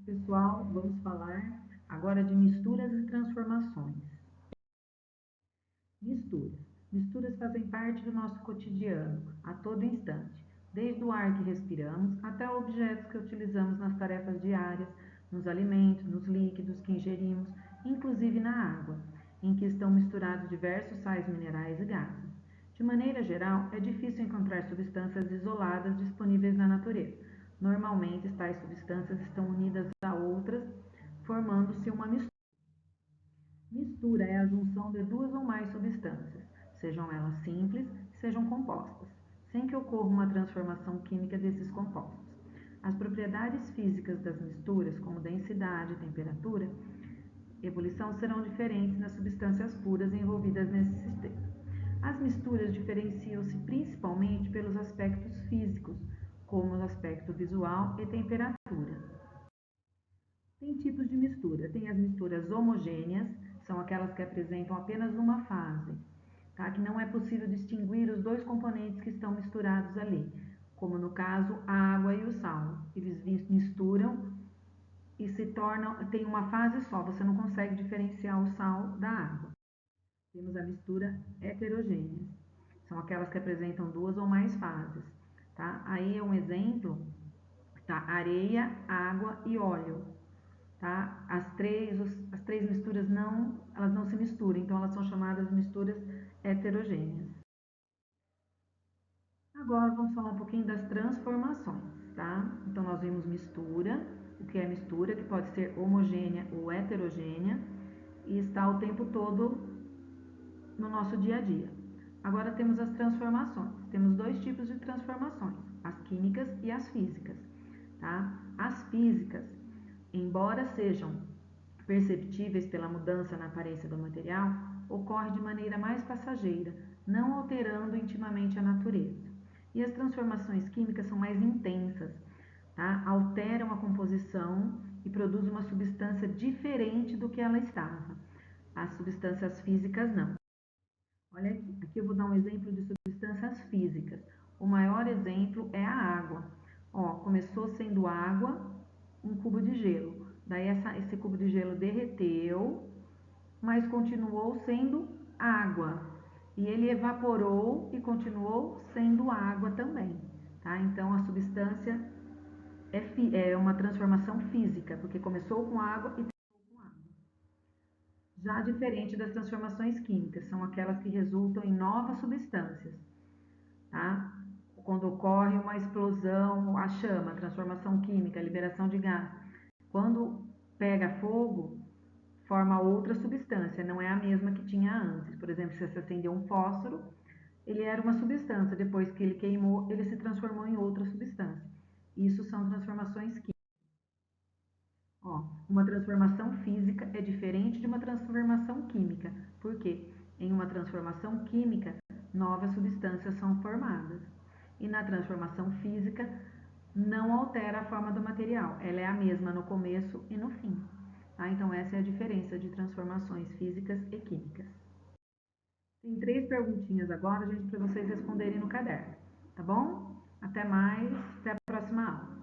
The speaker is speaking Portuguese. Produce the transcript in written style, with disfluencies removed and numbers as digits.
Pessoal, vamos falar agora de misturas e transformações. Misturas. Misturas fazem parte do nosso cotidiano, a todo instante, desde o ar que respiramos até objetos que utilizamos nas tarefas diárias, nos alimentos, nos líquidos que ingerimos, inclusive na água, em que estão misturados diversos sais minerais e gases. De maneira geral, é difícil encontrar substâncias isoladas disponíveis na natureza. Normalmente, tais substâncias estão unidas a outras, formando-se uma mistura. Mistura é a junção de duas ou mais substâncias, sejam elas simples, sejam compostas, sem que ocorra uma transformação química desses compostos. As propriedades físicas das misturas, como densidade, temperatura, ebulição, serão diferentes nas substâncias puras envolvidas nesse sistema. As misturas diferenciam-se principalmente pelos aspectos físicos, como o aspecto visual e temperatura. Tem tipos de mistura. Tem as misturas homogêneas, são aquelas que apresentam apenas uma fase, tá? Que não é possível distinguir os dois componentes que estão misturados ali, como no caso a água e o sal. Eles misturam e se tornam, tem uma fase só, você não consegue diferenciar o sal da água. Temos a mistura heterogênea, são aquelas que apresentam duas ou mais fases, tá? Aí é um exemplo, tá? Areia, água e óleo. Tá? As três misturas elas não se misturam, então elas são chamadas de misturas heterogêneas. Agora vamos falar um pouquinho das transformações, tá? Então nós vimos mistura, o que é mistura, que pode ser homogênea ou heterogênea, e está o tempo todo no nosso dia a dia. Agora temos as transformações. Temos dois tipos de transformações, as químicas e as físicas, tá? As físicas, embora sejam perceptíveis pela mudança na aparência do material, ocorre de maneira mais passageira, não alterando intimamente a natureza. E as transformações químicas são mais intensas, tá? Alteram a composição e produzem uma substância diferente do que ela estava. As substâncias físicas não. Olha aqui eu vou dar um exemplo de substâncias físicas. O maior exemplo é a água. Ó, começou sendo água, um cubo de gelo. Daí esse cubo de gelo derreteu, mas continuou sendo água. E ele evaporou e continuou sendo água também. Tá? Então a substância é uma transformação física, porque começou com água e terminou com água. Já diferente das transformações químicas, são aquelas que resultam em novas substâncias. Tá? Quando ocorre uma explosão, a chama, a transformação química, a liberação de gás. Quando pega fogo, forma outra substância, não é a mesma que tinha antes. Por exemplo, se você acendeu um fósforo, ele era uma substância, depois que ele queimou, ele se transformou em outra substância. Isso são transformações químicas. Ó, uma transformação física é diferente de uma transformação química, porque em uma transformação química, novas substâncias são formadas. E na transformação física, não altera a forma do material, ela é a mesma no começo e no fim. Tá? Então, essa é a diferença de transformações físicas e químicas. Tem 3 perguntinhas agora, gente, para vocês responderem no caderno, tá bom? Até mais, até a próxima aula.